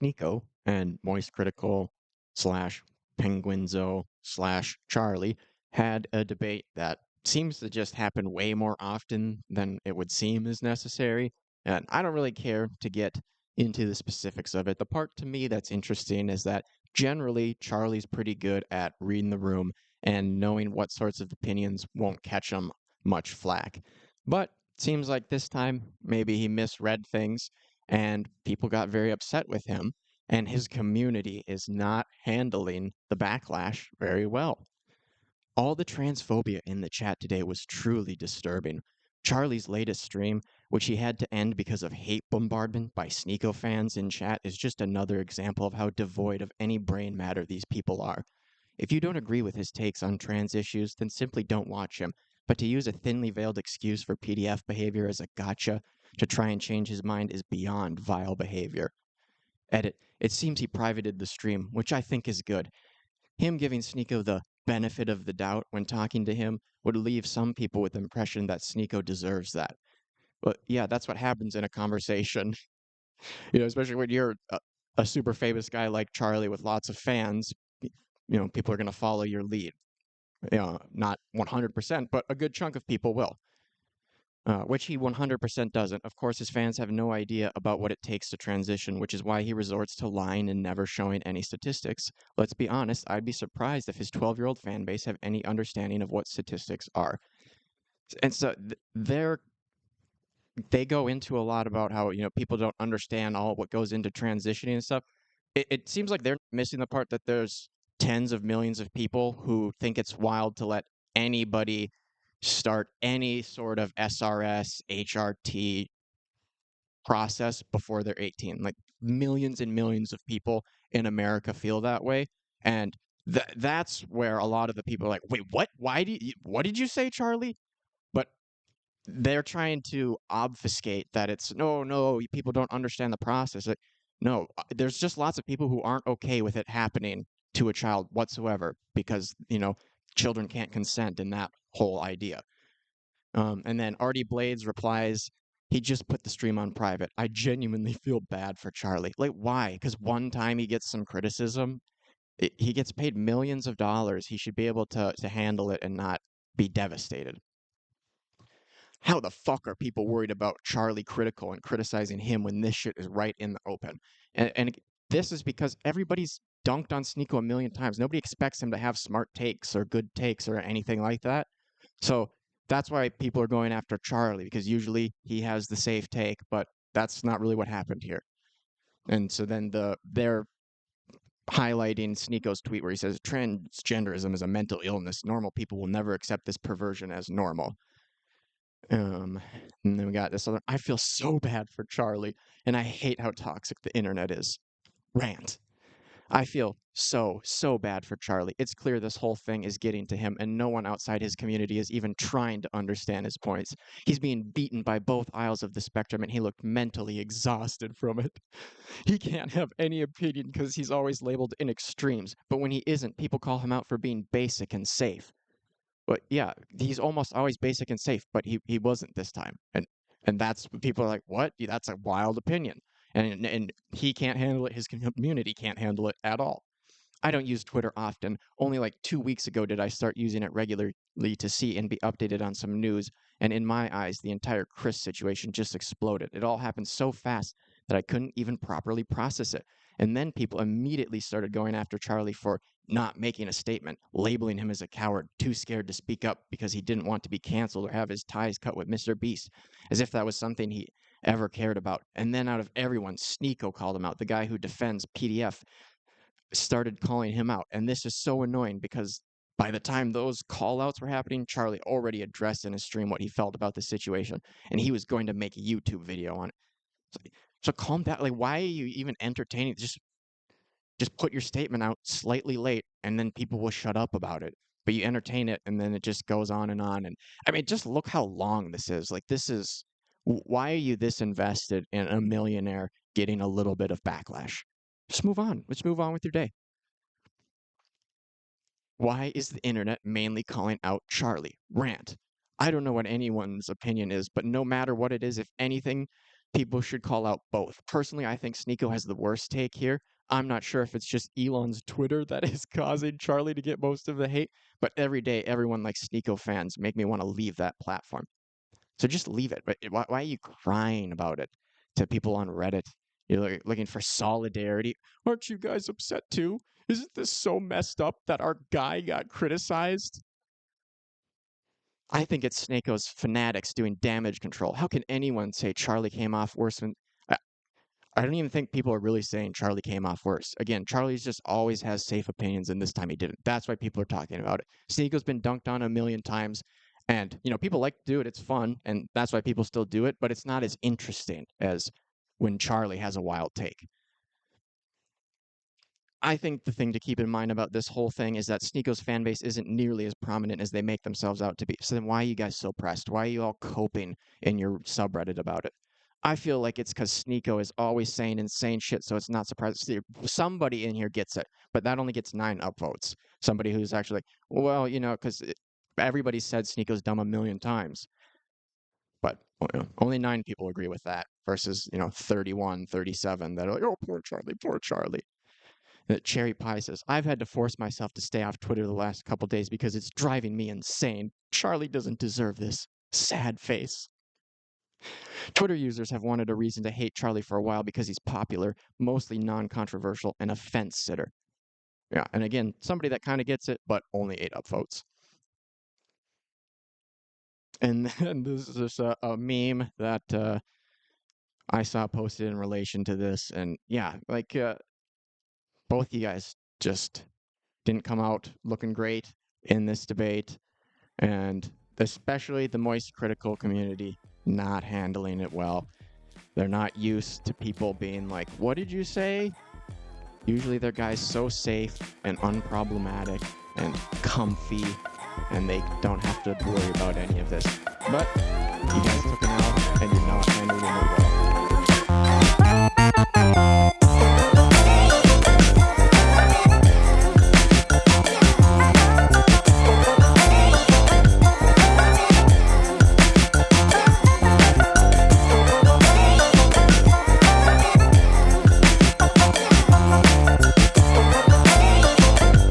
Sneako and Moist Critical slash Penguinz0 slash Charlie had a debate that seems to just happen way more often than it would seem is necessary. And I don't really care to get into the specifics of it. The part to me that's interesting is that generally Charlie's pretty good at reading the room and knowing what sorts of opinions won't catch him much flack. But seems like this time maybe he misread things and people got very upset with him, and his community is not handling the backlash very well. All the transphobia in the chat today was truly disturbing. Charlie's latest stream, which he had to end because of hate bombardment by Sneako fans in chat, is just another example of how devoid of any brain matter these people are. If you don't agree with his takes on trans issues, then simply don't watch him. But to use a thinly veiled excuse for PDF behavior as a gotcha to try and change his mind is beyond vile behavior. Edit. It seems he privated the stream, which I think is good. Him giving Sneako the benefit of the doubt when talking to him would leave some people with the impression that Sneako deserves that. But yeah, that's what happens in a conversation. Especially when you're a super famous guy like Charlie with lots of fans, people are going to follow your lead. Not 100%, but a good chunk of people will. Which he 100% doesn't. Of course, his fans have no idea about what it takes to transition, which is why he resorts to lying and never showing any statistics. Let's be honest, I'd be surprised if his 12-year-old fan base have any understanding of what statistics are. And so they go into a lot about how, people don't understand all what goes into transitioning and stuff. It seems like they're missing the part that there's tens of millions of people who think it's wild to let anybody start any sort of SRS, HRT process before they're 18. Like millions and millions of people in America feel that way. And that's where a lot of the people are like, wait, what? What did you say, Charlie? But they're trying to obfuscate that it's no, people don't understand the process. Like, no, there's just lots of people who aren't okay with it happening to a child whatsoever because, children can't consent in that whole idea. And then Artie Blades replies, he just put the stream on private. I genuinely feel bad for Charlie. Like, why? Because one time he gets some criticism, he gets paid millions of dollars. He should be able to handle it and not be devastated. How the fuck are people worried about Charlie critical and criticizing him when this shit is right in the open? And this is because everybody's dunked on Sneako a million times. Nobody expects him to have smart takes or good takes or anything like that. So that's why people are going after Charlie, because usually he has the safe take, but that's not really what happened here. And so then they're highlighting Sneako's tweet where he says transgenderism is a mental illness. Normal people will never accept this perversion as normal. And then we got this other. I feel so bad for Charlie, and I hate how toxic the internet is. Rant. I feel so bad for Charlie. It's clear this whole thing is getting to him, and no one outside his community is even trying to understand his points. He's being beaten by both aisles of the spectrum, and he looked mentally exhausted from it. He can't have any opinion because he's always labeled in extremes, but when he isn't, people call him out for being basic and safe. But yeah, he's almost always basic and safe, but he wasn't this time. And that's people are like, what? That's a wild opinion. And he can't handle it. His community can't handle it at all. I don't use Twitter often. Only like 2 weeks ago did I start using it regularly to see and be updated on some news. And in my eyes, the entire Chris situation just exploded. It all happened so fast that I couldn't even properly process it. And then people immediately started going after Charlie for not making a statement, labeling him as a coward, too scared to speak up because he didn't want to be canceled or have his ties cut with Mr. Beast, as if that was something he ever cared about. And then out of everyone, Sneako called him out, the guy who defends PDF started calling him out. And this is so annoying because by the time those call outs were happening, Charlie already addressed in his stream what he felt about the situation. And he was going to make a YouTube video on it. So calm down. Like, why are you even entertaining? Just put your statement out slightly late and then people will shut up about it. But you entertain it and then it just goes on and on. And I mean, just look how long this is. Like, why are you this invested in a millionaire getting a little bit of backlash? Just move on. Let's move on with your day. Why is the internet mainly calling out Charlie? Rant. I don't know what anyone's opinion is, but no matter what it is, if anything, people should call out both. Personally, I think Sneako has the worst take here. I'm not sure if it's just Elon's Twitter that is causing Charlie to get most of the hate, but every day, everyone like Sneako fans make me want to leave that platform. So just leave it. But why are you crying about it to people on Reddit? You're looking for solidarity. Aren't you guys upset too? Isn't this so messed up that our guy got criticized? I think it's Snako's fanatics doing damage control. How can anyone say Charlie came off worse than... I don't even think people are really saying Charlie came off worse. Again, Charlie's just always has safe opinions, and this time he didn't. That's why people are talking about it. Sneako's been dunked on a million times, and people like to do it. It's fun, and that's why people still do it, but it's not as interesting as when Charlie has a wild take. I think the thing to keep in mind about this whole thing is that Sneako's fan base isn't nearly as prominent as they make themselves out to be. So then why are you guys so pressed? Why are you all coping in your subreddit about it? I feel like it's because Sneako is always saying insane shit, so it's not surprising. Somebody in here gets it, but that only gets 9 upvotes. Somebody who's actually like, well, because everybody said Sneako's dumb a million times. But only 9 people agree with that versus, 31, 37 that are like, oh, poor Charlie, poor Charlie. Cherry Pie says, I've had to force myself to stay off Twitter the last couple days because it's driving me insane. Charlie doesn't deserve this. Sad face. Twitter users have wanted a reason to hate Charlie for a while because he's popular, mostly non-controversial, and a fence sitter. Yeah, and again, somebody that kind of gets it, but only 8 upvotes. And then this is just a meme that I saw posted in relation to this. And yeah, both you guys just didn't come out looking great in this debate. And especially the moist critical community not handling it well. They're not used to people being like, what did you say? Usually they're guys so safe and unproblematic and comfy, and they don't have to worry about any of this. But you guys took an L, and you're not handling it well.